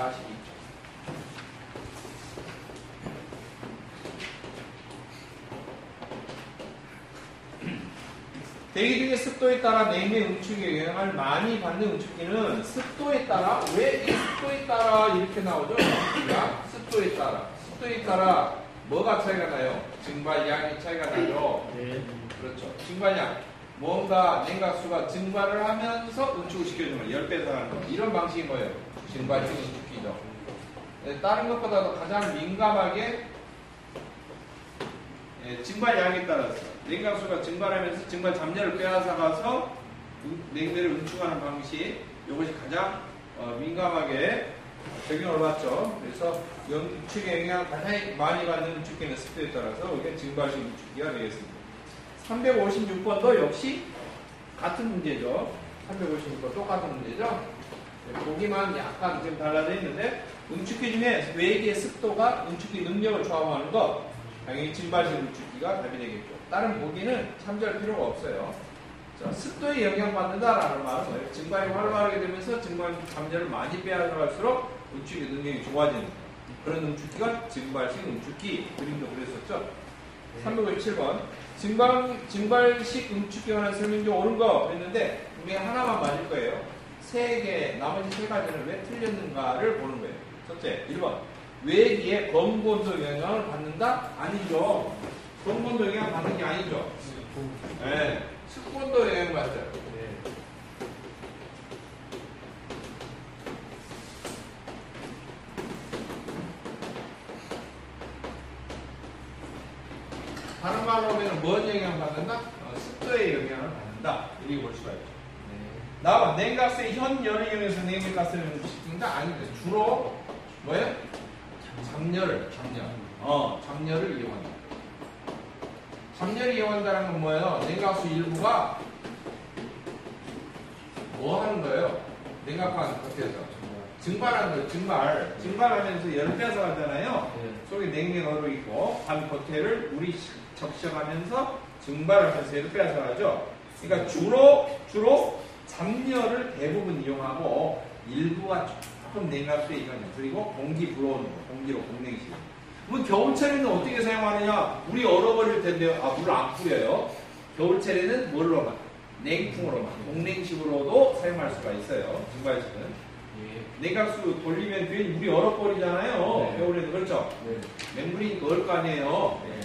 42초. 대기 중의 습도에 따라 냉매 응축에 영향을 많이 받는 응축기는 습도에 따라, 왜 이 습도에 따라 이렇게 나오죠? 습도에 따라 뭐가 차이가 나요? 증발량이 차이가 나죠? 네. 그렇죠. 증발량. 뭔가 냉각수가 증발을 하면서 응축을 시켜주는 거예요. 10배 더 하는 거. 이런 방식이 뭐예요? 증발식 응축기죠. 다른 것보다도 가장 민감하게 증발량에 따라서 냉각수가 증발하면서 증발 담요를 빼앗아가서 냉매를 응축하는 방식, 이것이 가장 민감하게 적용을 받죠. 그래서 응축의 영향을 가장 많이 받는 응축기는 습도에 따라서 이게 증발식 응축기가 되겠습니다. 356번도 역시 같은 문제죠. 356번 똑같은 문제죠. 보기만 약간 좀 달라져 있는데, 응축기 중에 외기의 습도가 응축기 능력을 좌우하는 것, 당연히 증발식 응축기가 답이 되겠죠. 다른 보기는 참조할 필요가 없어요. 자, 습도에 영향받는다라는 말은 뭐예요? 증발이 활발하게 되면서 증발 담요를 많이 빼앗아갈수록 응축기 능력이 좋아지는 그런 응축기가 증발식 응축기. 그림도 그랬었죠. 357번. 증발식 응축기에 관한 설명 중 옳은 거 했는데, 이게 하나만 맞을 거예요. 나머지 세 가지는 왜 틀렸는가를 보는 거예요. 첫째, 1번. 외기에 검고온도 영향을 받는다? 아니죠. 검고온도 영향을 받는 게 아니죠. 네. 습온도 영향을 받죠. 네. 다른 말로 하면 뭔 영향을 받는다? 습도의 영향을 받는다. 이렇게 볼 수가 있죠. 나와 냉각수의 현 열을 이용해서 냉각가스를 시킨다? 아닙니다. 주로 뭐예요? 잡열을 이용한다. 잡열을 이용한다는 건 뭐예요? 냉각수 일부가 뭐 하는 거예요? 냉각관 겉에서 증발하는 거예요. 증발하면서 열을 빼앗아가잖아요. 속에 냉매가 흐르고 반 겉에를 물이 적셔가면서 증발을 하면서 열을 빼앗아가죠. 그러니까 주로 잡열을 대부분 이용하고 일부가 조금 냉각수에 이용해요. 그리고 공기 불어오는 거, 공기로 공냉식. 그럼 겨울철에는 어떻게 사용하느냐? 물이 얼어버릴 텐데요. 물을 안 뿌려요. 겨울철에는 뭘로만? 냉풍으로만, 공냉식으로도 사용할 수가 있어요. 증발식은. 냉각수 돌리면 뒤에 물이 얼어버리잖아요. 네. 겨울에도 그렇죠? 네. 맹물이니까 얼 거 아니에요. 네.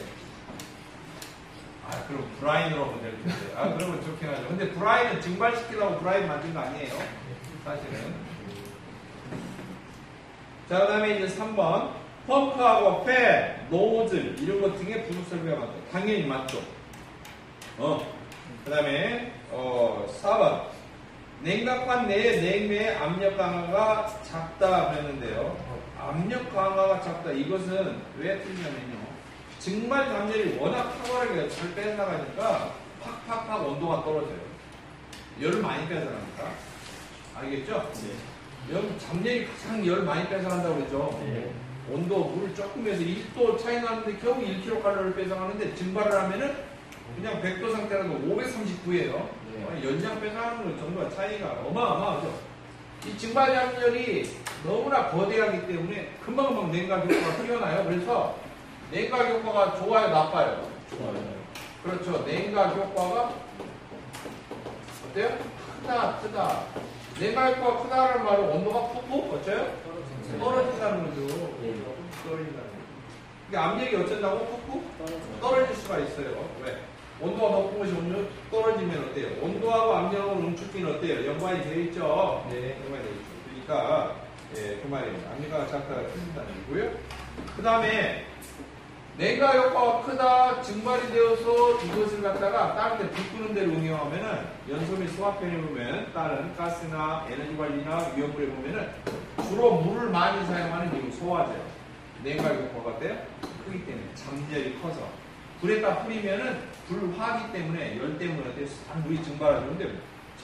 그럼 브라인으로 하면 될 텐데. 그러면 좋긴 하죠. 근데 브라인은 증발시키려고 브라인 만든 거 아니에요. 사실은. 자, 그 다음에 이제 3번. 펌프하고 팬, 노즐, 이런 것 등의 부속 설비가 맞죠. 당연히 맞죠. 그 다음에, 4번. 냉각관 내의 냉매의 압력 강화가 작다 그랬는데요. 압력 강화가 작다. 이것은 왜 틀리냐면요. 증발 담열이 워낙 탁월하게 잘 빼앗아가니까 팍팍팍 온도가 떨어져요. 열을 많이 빼앗아가니까. 알겠죠? 네. 담열이 가장 열 많이 빼앗아간다고 그랬죠? 네. 온도, 물 조금에서 1도 차이 나는데 겨우 1kcal를 빼앗아가는데 증발을 하면은 그냥 100도 상태라도 539예요. 네. 연장 빼앗아가는 것 정도가 차이가 어마어마하죠. 이 증발 담열이 너무나 거대하기 때문에 금방금방 냉각 효과가 튀어나요. 그래서 냉각 효과가 좋아요, 나빠요? 좋아요. 그렇죠. 냉각 효과가 어때요? 크다. 냉각 효과가 크다는 말은 온도가 푹푹 어째요? 떨어진다는 거죠. 떨어진다는 거죠. 그러니까 압력이 어쩐다고 푹푹 떨어질 수가 있어요. 왜? 온도가 높은 것이 떨어지면 어때요? 온도하고 압력하고 응축기는 어때요? 연관이 되어 있죠? 네, 연관이 되어 있죠. 그러니까 그 말입니다. 압력가 작다가 틀린다는 얘기고요. 그 다음에 냉각 효과가 크다, 증발이 되어서 이것을 갖다가 다른 데 불 끄는 데를 응용하면은 연소 및 소화편에 보면 다른 가스나 에너지 관리나 위험물에 보면은 주로 물을 많이 사용하는 이유 소화제요. 냉각 효과가 어때요? 크기 때문에 잠열이 커서 불에다 뿌리면은 불화기 때문에 열 때문에 어때요? 물이 증발하는데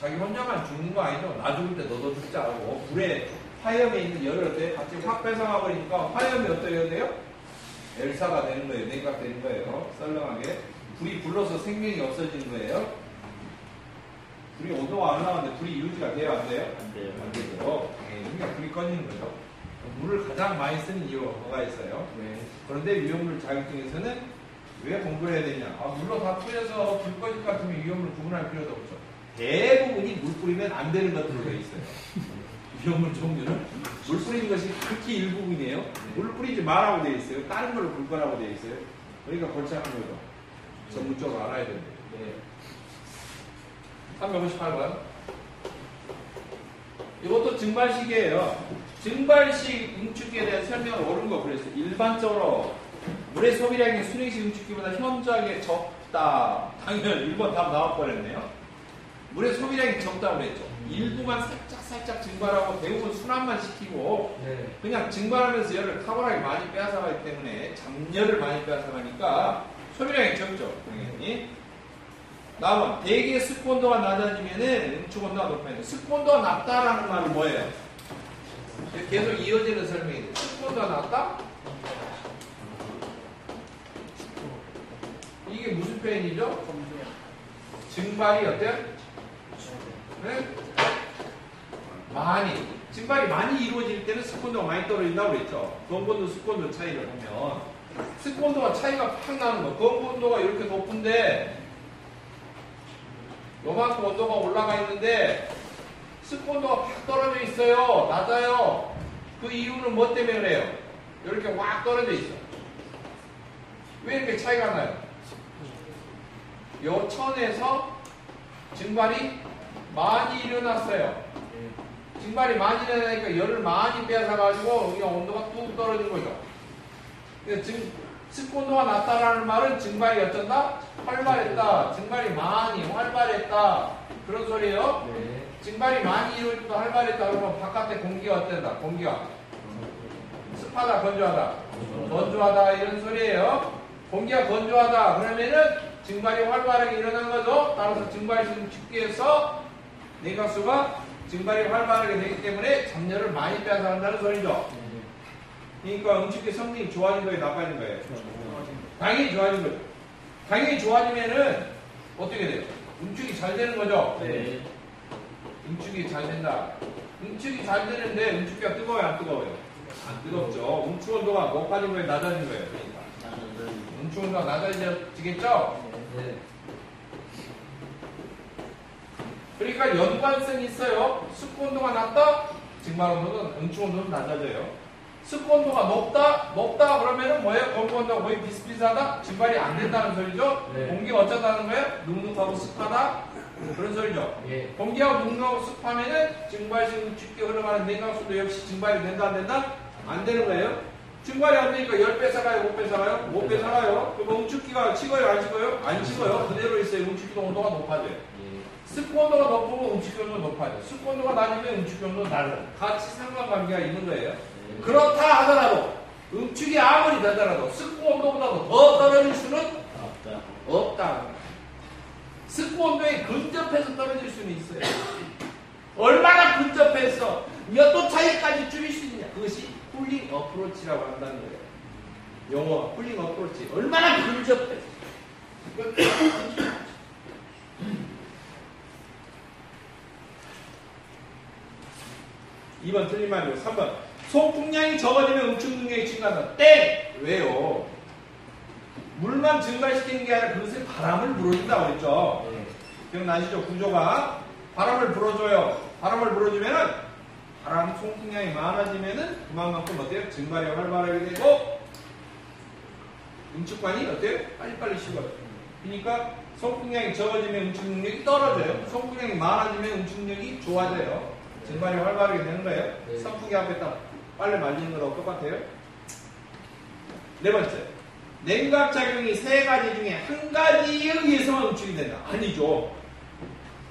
자기 혼자만 죽는 거 아니죠? 나 죽을 때 너도 죽자고 불에 화염에 있는 열을 어때요? 갑자기 확 뺏어가 버리니까 화염이 어떻게 돼요? 엘사가 되는 거예요. 냉각되는 거예요. 썰렁하게. 불이 불러서 생명이 없어지는 거예요. 불이 온도가 안 나왔는데 불이 유지가 돼요? 안 돼요? 안 돼요. 안 되죠. 그러니까 불이 꺼지는 거죠. 물을 가장 많이 쓰는 이유가 뭐가 있어요? 네. 그런데 위험물 자격증에서는 왜 공부를 해야 되냐? 물로 다 뿌려서 불 꺼질 것 같으면 위험물 구분할 필요도 없죠. 대부분이 물 뿌리면 안 되는 것들로 되어 있어요. 위험물 종류는 물 뿌리는 것이 극히 일부분이에요. 물 뿌리지 말라고 되어 있어요. 다른 걸로 불 거라고 되어 있어요. 그러니까 골치 아픈 거죠. 전문적으로 알아야 됩니다. 네. 358번. 이것도 증발식이에요. 증발식 응축기에 대한 설명을 옳은 거 그랬어요. 일반적으로 물의 소비량이 순행식 응축기보다 현저하게 적다. 당연히 1번 답 나올 뻔했네요. 물의 소비량이 적다고 그랬죠. 일부만 살짝 증발하고 대부분 순환만 시키고 네. 그냥 증발하면서 열을 탁월하게 많이 빼앗아가기 때문에 잠열을 많이 빼앗아가니까 소비량이 적죠. 당연히. 다음은 대기의 습고 온도가 낮아지면은 응축 온도가 높아진다. 습고 온도가 낮다라는 말은 뭐예요? 계속 이어지는 설명이 돼요. 습고 온도가 낮다? 이게 무슨 표현이죠? 증발이 어때요? 네? 많이. 증발이 많이 이루어질 때는 습고 온도가 많이 떨어진다고 그랬죠. 검온도 습고 온도 차이를 보면 습고 온도가 차이가 팍 나는 거. 검은 온도가 이렇게 높은데 요만큼 온도가 올라가 있는데 습고 온도가 팍 떨어져 있어요. 낮아요. 그 이유는 뭐 때문에 그래요? 이렇게 확 떨어져 있어. 왜 이렇게 차이가 나요? 요 천에서 증발이 많이 일어났어요. 증발이 많이 일어나니까 열을 많이 빼앗아가지고 여기가 온도가 뚝 떨어진 거죠. 그러니까 습고 온도가 낮다라는 말은 증발이 어쩐다? 활발했다. 증발이 많이 활발했다. 그런 소리예요. 네. 증발이 많이 이루어지고 활발했다 그러면 바깥에 공기가 어땠다? 공기가 습하다, 건조하다? 건조하다 이런 소리예요. 공기가 건조하다 그러면은 증발이 활발하게 일어난 거죠. 따라서 증발이 집기에서 내각수가 증발이 활발하게 되기 때문에 잠열을 많이 빼앗아간다는 소리죠. 그러니까 응축기 성능이 좋아진 거예요, 나빠진 거예요? 당연히 좋아진 거죠. 당연히 좋아지면은 어떻게 돼요? 응축이 잘 되는 거죠. 네. 응축이 잘 된다. 응축이 잘 되는데 응축기가 뜨거워요, 안 뜨거워요? 안 뜨겁죠. 응축 온도가 높아진 거예요, 낮아진 거예요? 그러니까. 응축 온도가 낮아지겠죠? 네. 그러니까 연관성이 있어요. 습고 온도가 낮다, 증발 온도는 응축 온도는 낮아져요. 습고 온도가 높다 그러면은 뭐예요? 공기 온도가 거의 비슷비슷하다? 증발이 안 된다는 소리죠? 네. 공기가 어쩌다는 거예요? 눅눅하고 습하다? 그런 소리죠. 예. 공기가 눅눅하고 습하면은 증발식 응축기에 흘러가는 냉각수도 역시 증발이 된다 안 된다? 안 되는 거예요. 증발이 안 되니까 열 뺏어가요? 못 뺏어가요? 못 뺏어가요. 그럼 응축기가 식어요? 안 식어요? 안 식어요. 그대로 있어요. 응축기도 온도가 높아져요. 습고 온도가 높으면 응축기 온도가 높아져요. 습고 온도가 낮으면 응축기 온도가 낮아요. 같이 상관관계가 있는 거예요. 그렇다 하더라도 응축이 아무리 되더라도 습고 온도보다도 더 떨어질 수는 없다. 습고 온도에 근접해서 떨어질 수는 있어요. 얼마나 근접해서 몇 도 차이까지 줄일 수 있느냐. 그것이 쿨링 어프로치라고 한다는 거예요. 용어가 쿨링 어프로치. 얼마나 근접해서. 2번 틀린 말이고 3번 소풍량이 적어지면 응축 능력이 증가한다. 땡! 왜요? 물만 증발시키는 게 아니라 그것에 바람을 불어준다고 그랬죠. 기억나시죠? 구조가 바람을 불어줘요. 바람을 불어주면은 바람 소풍량이 많아지면은 그만큼 어때요? 증발이 활발하게 되고 응축관이 어때요? 빨리빨리 식어요. 그러니까 소풍량이 적어지면 응축 능력이 떨어져요. 소풍량이 많아지면 응축 능력이 좋아져요. 증발이 활발하게 되는 거예요. 네. 선풍기 앞에다 빨래 말리는 거랑 똑같아요. 네 번째, 냉각작용이 세 가지 중에 한 가지에 의해서만 응축이 된다. 아니죠.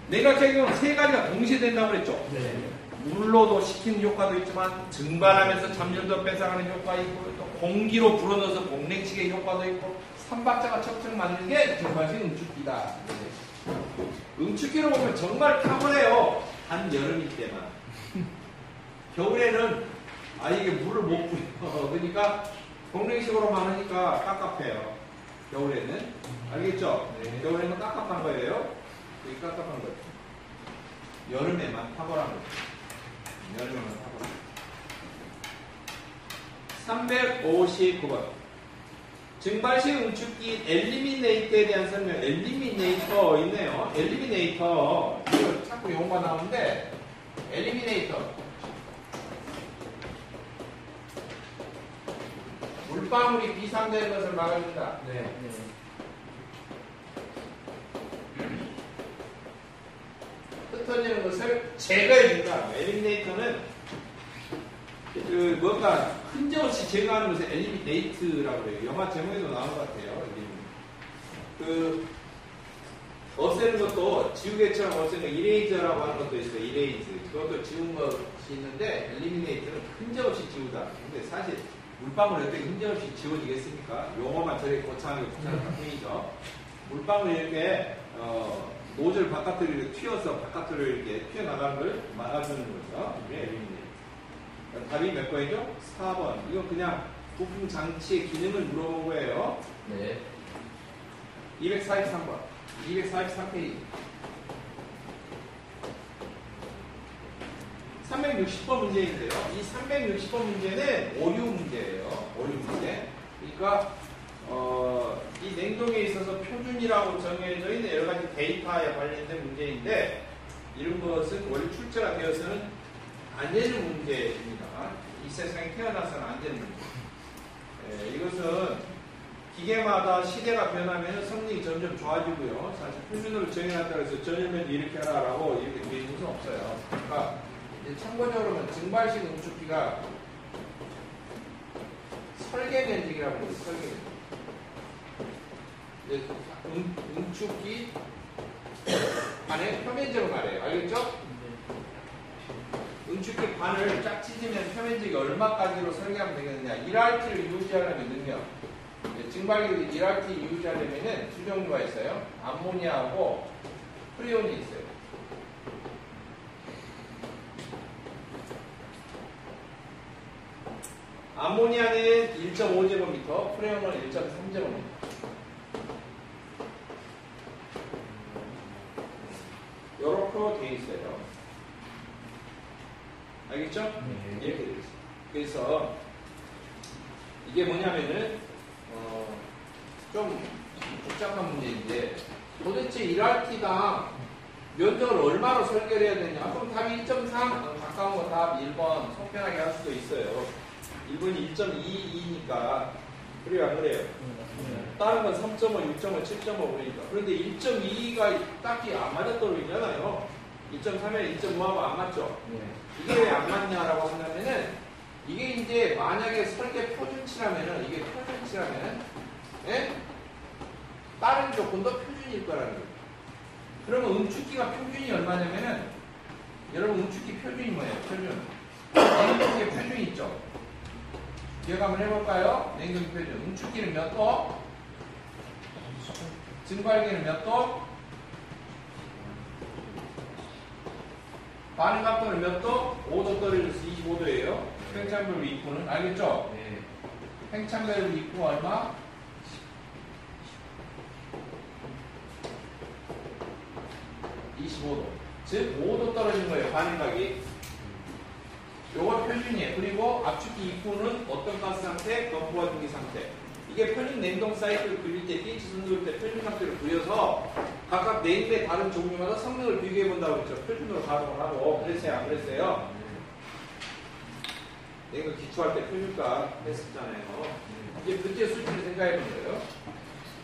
냉각작용은 세 가지가 동시에 된다고 그랬죠. 네. 물로도 식히는 효과도 있지만 증발하면서 잠열도 뺏어가는 효과 있고 또 공기로 불어넣어서 공냉치기 효과도 있고 삼박자가 척척 맞는 게 증발식 응축기다. 응축기로 보면 정말 탁월해요. 단 여름일 때만. 겨울에는 이게 물을 못 뿌려. 그러니까 공냉식으로만 하니까 깝깝해요. 겨울에는. 알겠죠? 네. 겨울에는 깝깝한 거예요. 되게 깝깝한 거예요. 여름에만 탁월한 거예요. 여름에만 탁월한 거예요. 359번. 증발식 응축기 엘리미네이터에 대한 설명. 엘리미네이터 있네요. 엘리미네이터. 이거 자꾸 용어가 나오는데, 엘리미네이터. 물방울이 비상되는 것을 막아준다. 네. 흩어지는 것을 제거해준다. 엘리미네이터는 그 뭔가 흔적 없이 제거하는 것을 엘리미네이트라고 해요. 영화 제목에도 나오는 것 같아요. 그 없애는 것도 지우개처럼 없애는 거 이레이저라고 하는 것도 있어요. 이레이즈. 그것도 지운 것이 있는데 엘리미네이트는 흔적 없이 지우다. 근데 사실 물방울이 어떻게 흔적 없이 지워지겠습니까? 용어만 저렇게 거창하게 붙여놓은 뿐이죠. 물방울이 이렇게 노즐 바깥으로 이렇게 튀어서 바깥으로 이렇게 튀어나가는 걸 막아주는 거죠. 이게 엘리미네이트. 답이 몇 번이죠? 4번. 이건 그냥 부품 장치의 기능을 물어본 거예요. 네. 243번. 243페이지. 360번 문제인데요. 이 360번 문제는 오류 문제예요. 오류 문제. 그러니까 이 냉동에 있어서 표준이라고 정해져 있는 여러 가지 데이터에 관련된 문제인데 이런 것은 원래 출제가 되어서는 안 되는 문제입니다. 이 세상에 태어나서는 안 되는 문제. 이것은 기계마다 시대가 변하면 성능이 점점 좋아지고요. 사실 표준으로 정해놨다고 해서 전열면 이렇게 하라고 이렇게 되어 있는 것은 없어요. 그러니까 이제 참고적으로는 증발식 응축기가 설계 면적이라고 해요. 설계 면적. 응축기 안에 표면적을 말해요. 알겠죠? 응축기 반을 쫙 찢으면 표면적이 얼마까지로 설계하면 되겠느냐. 1RT를 유지하려면 능력. 증발기들이 1RT 유지하려면 두 종류가 있어요. 암모니아하고 프리온이 있어요. 암모니아는 1.5제곱미터, 프레온은 1.3제곱미터. 요렇게 되어 있어요. 알겠죠? 네. 이렇게 되어 있어요. 그래서 이게 뭐냐면은 좀 복잡한 문제인데 도대체 1RT당 면적을 얼마로 설계를 해야 되냐? 그럼 답이 1.3, 가까운 거 답 1번 속편하게 할 수도 있어요. 1번이 1.22니까 그래요 안 그래요? 다른 건 3.5, 6.5, 7.5 그러니까. 그런데 1.2가 딱히 안 맞아떨어지잖아요. 2.3에 2.5하고 안 맞죠? 이게 왜 안 맞냐라고 한다면은 이게 이제 만약에 설계 표준치라면은 이게 표준치라면 예? 다른 조건도 표준일 거라는 거예요. 그러면 응축기가 표준이 얼마냐면은 여러분 응축기 표준이 뭐예요? 표준. 냉동기의 표준이 있죠? 기억 한번 해볼까요? 냉동기 표준. 응축기는 몇 도? 증발기는 몇 도? 반응 각도는 몇 도? 5도 떨어져서 25도예요. 팽창별 위프는 알겠죠? 네. 팽창별 위프 얼마? 25도. 즉 5도 떨어진 거예요. 반응각이. 요거 표준이에요. 그리고 압축기 입구는 어떤 가스 상태? 거푸가 중기 상태. 이게 편입 냉동 사이클을 그릴 때, pH 순 그릴 때 편입 상태를 그려서 각각 냉매의 다른 종류마다 성능을 비교해 본다고 했죠. 표준으로 가동을 하고. 그랬어요? 안 그랬어요? 냉동 기초할 때 표준값 했었잖아요. 이제 문제 수치를 생각해 본 거예요.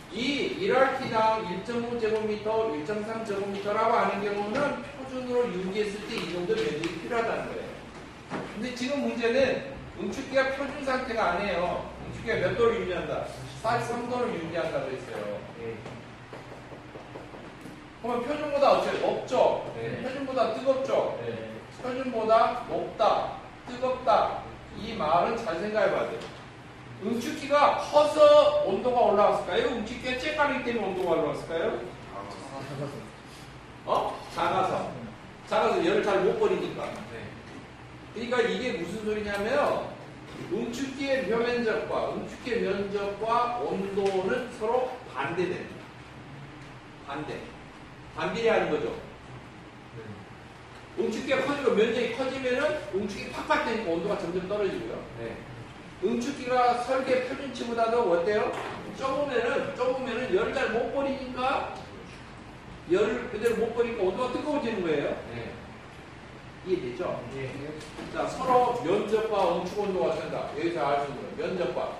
이 1RT당 1.5제곱미터, 1.3제곱미터라고 하는 경우는 표준으로 유지했을 때 이 정도 면적이 필요하다는 거예요. 근데 지금 문제는 응축기가 표준 상태가 아니에요. 응축기가 몇 도를 유지한다? 43도를 유지한다고 했어요. 그러면 표준보다 어째요? 높죠? 네. 표준보다 뜨겁죠? 네. 표준보다 높다, 뜨겁다. 이 말은 잘 생각해 봐야 돼요. 응축기가 커서 온도가 올라갔을까요? 응축기가 쬐까기 때문에 온도가 올라갔을까요? 작아서. 작아서 열을 잘 못 버리니까. 그러니까 이게 무슨 소리냐면 응축기의 표면적과 응축기의 면적과 온도는 서로 반대됩니다. 반대. 반비례하는 거죠. 응축기가 커지고 면적이 커지면은 응축이 팍팍 되니까 온도가 점점 떨어지고요. 응축기가 설계 표준치보다도 어때요? 좁으면은 열을 잘 못 버리니까 열을 그대로 못 버리니까 온도가 뜨거워지는 거예요. 네. 이해되죠? 네. 자, 서로 면적과 응축 온도가 된다. 여기서 알 수 있는 거예요. 면적과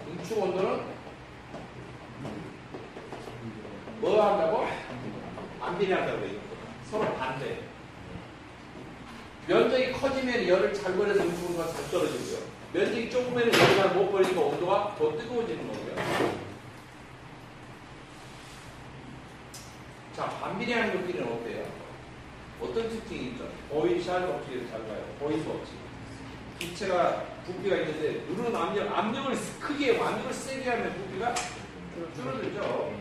응축 온도는 뭐 한다고? 안 비례한다고 해요. 서로 반대. 면적이 커지면 열을 잘 버려서 응축 온도가 잘 떨어지고요. 면적이 좁으면 열을 잘 못 버리니까 온도가 더 뜨거워지는 거고요. 자, 반비례하는 것끼리는 어때요? 어떤 특징이 있죠? 보이샤 법칙에서 잘 봐요. 보이 법칙. 기체가 부피가 있는데 누르는 압력을 크게 하고 압력을 세게 하면 부피가 줄어들죠.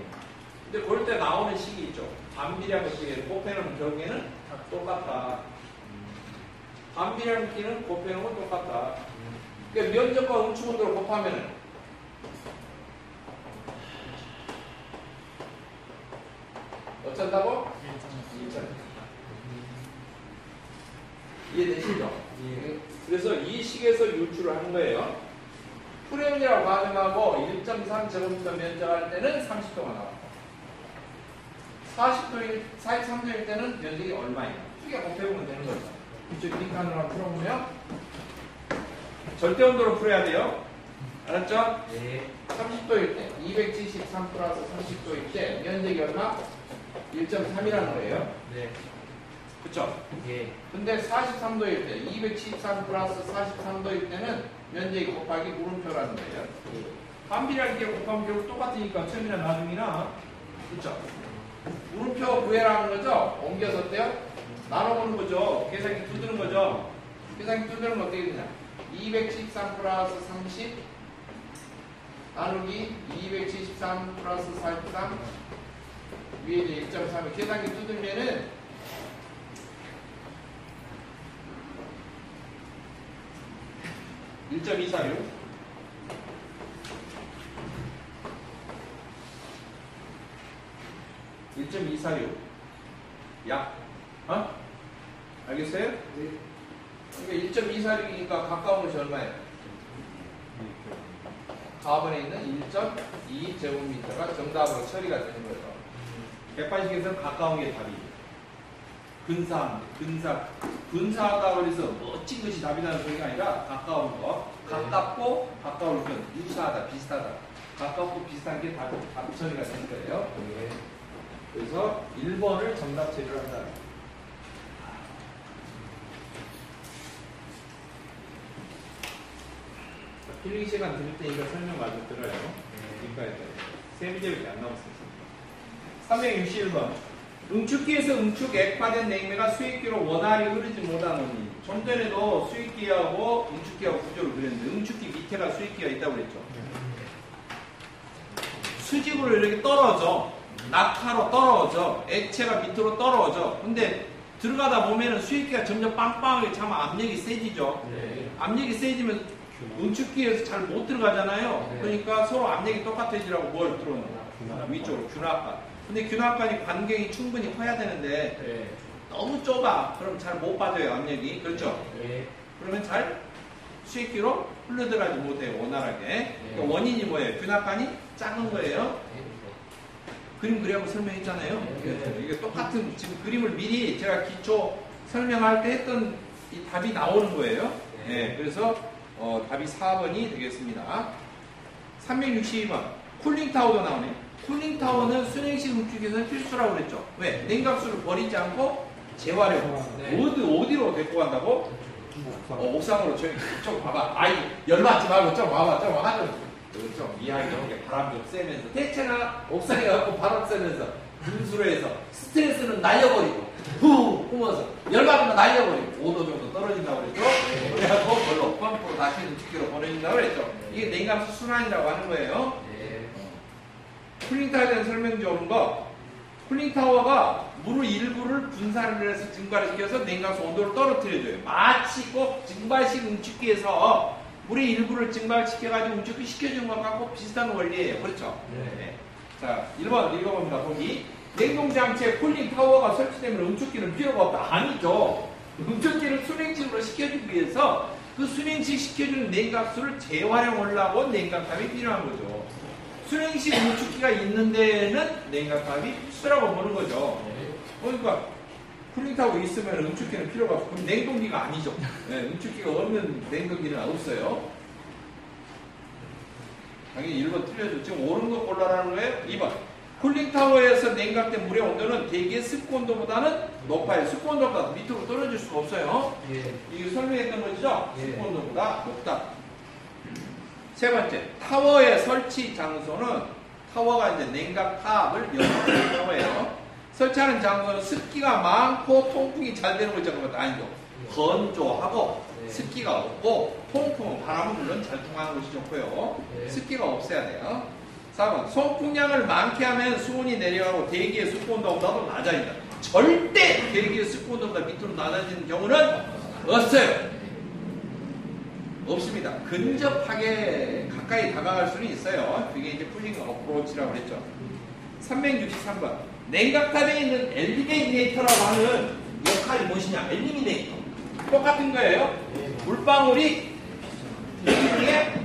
근데 그럴 때 나오는 식이 있죠. 반비례한 것끼리 곱해놓은 경우에는 다 똑같다. 반비례한 것끼리는 곱해놓으면 똑같다. 그러니까 면적과 응축 온도를 곱하면은 어쩐다고? 1점. 이해되시죠? 예. 그래서 이 식에서 유출을 한 거예요. 프레임이라고 가정하고 1.3 제곱미터 면적할 때는 30도가 나왔다. 43도일 때는 면적이 얼마예요? 크게 곱해보면 되는 거죠. 이쪽 빈칸으로 한번 풀어보면 절대 온도로 풀어야 돼요. 알았죠? 네. 30도일 때 273 플러스 30도일 때 면적이 얼마? 1.3이라는 거예요. 네. 그쵸? 예. 근데 43도일 때 273 플러스 43도일 때는 면적이 곱하기 물음표라는 거예요. 반비례할 때 곱하면 결국 똑같으니까 처음이나 나중이나. 그쵸? 물음표 구해라는 거죠? 옮겨서 어때요? 나눠보는 거죠. 계산기 두드는 거죠. 계산기 두드는 건 어떻게 되냐? 273 플러스 30 나누기 273 플러스 43 위에 이제 1.3을 계산기 두들면은 1.246 1.246 약 알겠어요? 네. 그러니까 1.246이니까 가까운 것이 얼마예요? 가번에 있는 1.2 제곱미터가 정답으로 처리가 되는 거죠. 백반식에서는 가까운 게 답이에요. 근사하다고 해서 멋진 것이 답이라는 소리가 아니라 가까운 거. 가깝고 가까울 건 유사하다, 비슷하다. 가깝고 비슷한 게 답 처리가 되는 거예요. 예. 그래서 1번을 정답 처리를 한다. 필기 시간 드릴 때 이거 설명 마저 들어요. 그러니까 세 문제밖에 안 남았습니다. 361번. 응축기에서 응축 액화된 냉매가 수액기로 원활히 흐르지 못한 원인. 좀 전에도 수액기하고 응축기하고 구조를 그렸는데 응축기 밑에가 수액기가 있다고 그랬죠. 수직으로 이렇게 떨어져. 낙하로 떨어져. 액체가 밑으로 떨어져. 근데 들어가다 보면은 수액기가 점점 빵빵하게 차면 압력이 세지죠. 네. 압력이 세지면 응축기에서 잘 못 들어가잖아요. 네. 그러니까 서로 압력이 똑같아지라고 뭘 들어오는 거야? 위쪽으로 균합관. 근데 균합관이 반경이 충분히 커야 되는데 네. 너무 좁아. 그럼 잘 못 빠져요, 압력이. 그렇죠? 네. 그러면 잘 수액기로 흘러들어가지 못해요, 원활하게. 그러니까 원인이 뭐예요? 균합관이 작은 거예요. 그림 그리하고 설명했잖아요. 네. 이게 똑같은 지금 그림을 미리 제가 기초 설명할 때 했던 이 답이 나오는 거예요. 네, 그래서 답이 4번이 되겠습니다. 362번 쿨링타워도 나오네. 쿨링타워는 순행식 응축에서는 필수라고 그랬죠. 왜? 냉각수를 버리지 않고 재활용. 네. 어디로 데리고 간다고? 옥상으로 저기 봐봐. 아이 열받지 말고 좀 와봐. 좀 와가지고 좀 이야기 오게 바람 좀 쐬면서 대체나 옥상에 가고 바람 쐬면서 분수로 해서 스트레스는 날려버리고 후 뿜어서 열받으면 날려버리고 5도 정도 떨어진다고 그랬죠. 그래갖고 별로 펌프로 다시 응축기로 보내준다고 그랬죠. 이게 냉각수 순환이라고 하는 거예요. 쿨링타워에 대한 설명 좀 오는 거. 쿨링타워가 물을 일부를 분산을 해서 증발을 시켜서 냉각수 온도를 떨어뜨려줘요. 마치 꼭 증발식 응축기에서 물의 일부를 증발시켜가지고 응축기 시켜주는 것과 꼭 비슷한 원리예요. 그렇죠? 네. 자, 1번 읽어봅니다. 보기. 냉동장치에 쿨링타워가 설치되면 응축기는 필요가 없다. 아니죠. 응축기를 순행식으로 시켜주기 위해서 그 순행식 시켜주는 냉각수를 재활용하려고 냉각탑이 필요한 거죠. 순행식 응축기가 있는 데는 냉각탑이 필수라고 보는 거죠. 그러니까 쿨링타워 있으면 응축기는 필요가 없고 그럼 냉동기가 아니죠. 네, 응축기가 없는 냉동기는 없어요. 당연히 1번 틀려줘. 지금 옳은 거 골라라는 거예요. 2번. 쿨링타워에서 냉각된 물의 온도는 대기의 습구 온도보다는 높아요. 습구 온도보다 밑으로 떨어질 수가 없어요. 예. 이거 설명했던 거죠? 예. 습구 온도보다 높다. 세 번째. 타워의 설치 장소는 타워가 이제 냉각탑을 연구하는 타워예요. 설치하는 장소는 습기가 많고 통풍이 잘 되는 거죠. 그것도 아니죠. 건조하고 네. 습기가 없고 통풍은 바람은 물론 잘 통하는 것이 좋고요. 네. 습기가 없어야 돼요. 4번. 송풍량을 많게 하면 수온이 내려가고 대기의 습구 온도보다도 낮아진다. 절대 대기의 습구 온도보다 밑으로 낮아지는 경우는 없어요. 없습니다. 근접하게 가까이 다가갈 수는 있어요. 그게 이제 쿨링 어프로치라고 그랬죠. 363번. 냉각탑에 있는 엘리미네이터라고 하는 역할이 무엇이냐? 엘리미네이터. 똑같은 거예요. 물방울이 대기 중에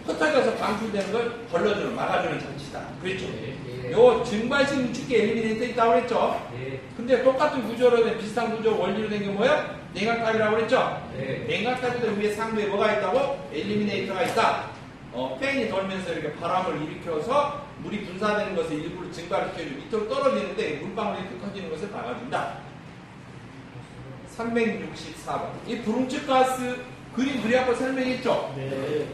흩어져서 방출되는 걸 걸러주는, 막아주는 장치다. 그렇죠? 요 증발식 응축기 엘리미네이터 있다고 그랬죠? 근데 똑같은 구조로 된 비슷한 구조 원리로 된 게 뭐야? 냉각탑이라고 그랬죠? 냉각탑에도 위에 상부에 뭐가 있다고? 엘리미네이터가 있다. 팬이 돌면서 이렇게 바람을 일으켜서 물이 분사되는 것을 일부러 증발시켜주고 밑으로 떨어지는데 물방울이 흩어지는 것을 막아준다. 364번. 이 분홍축 가스 그림 그리 아까 설명했죠? 네.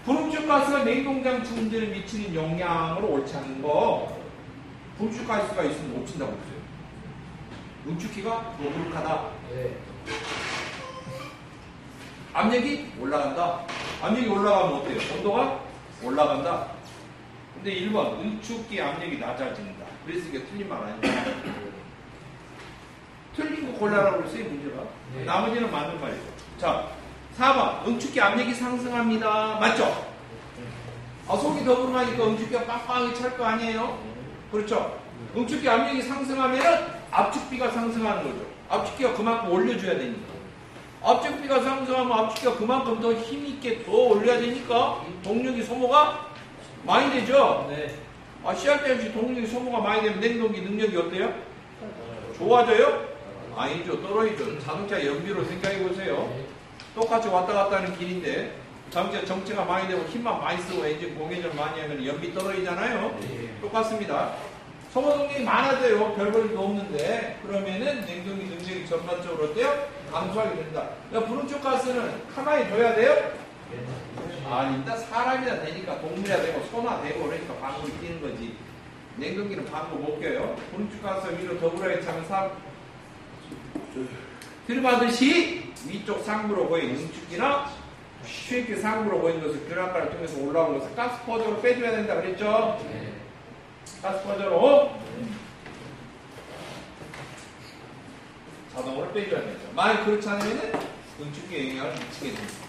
분홍축 가스가 냉동장 주문들에 미치는 영향으로 옳지 않은 거. 분홍축 가스가 있으면 엎친다고 했어요. 응축기가 노블하다. 네. 압력이 올라간다. 압력이 올라가면 어때요? 온도가 올라간다. 근데 1번 응축기 압력이 낮아진다. 그래서 이게 틀린 말 아닙니다. 틀린 거 골라라고 그랬어요, 문제가. 네. 나머지는 맞는 말이죠. 자, 4번 응축기 압력이 상승합니다. 맞죠? 속이 더불어 가니까 응축기가 빵빵하게 찰 거 아니에요? 그렇죠? 응축기 압력이 상승하면 압축비가 상승하는 거죠. 압축기가 그만큼 올려줘야 되니까. 압축비가 상승하면 압축기가 그만큼 더 힘있게 더 올려야 되니까 동력이 소모가 많이 되죠? 네. 시할 때 없이 동력이 소모가 많이 되면 냉동기 능력이 어때요? 좋아져요? 아니죠. 떨어지죠. 자동차 연비로 생각해 보세요. 똑같이 왔다 갔다 하는 길인데 자동차 정체가 많이 되고 힘만 많이 쓰고 엔진 공회전 많이 하면 연비 떨어지잖아요. 똑같습니다. 소모 동력이 많아져요. 별 볼일도 없는데 그러면은 냉동기 능력이 전반적으로 어때요? 감소하게 된다. 그러니까 분홍축 가스는 가만히 둬야 돼요? 아닙니다. 사람이나 되니까 동물이나 되고 소나 되고 그러니까 방울이 끼는 거지. 냉동기는 방울 못 껴요. 분홍축 가스 위로 더불어야 차면 들이받듯이 위쪽 상부로 보이는 응축기나 쉐이크 상부로 보이는 것을 균합가를 통해서 올라오는 것을 가스 포저로 빼줘야 된다 그랬죠? 가스 포저로 자동으로 빼줘야 되죠. 만약 그렇지 않으면 응축기에 영향을 미치게 됩니다.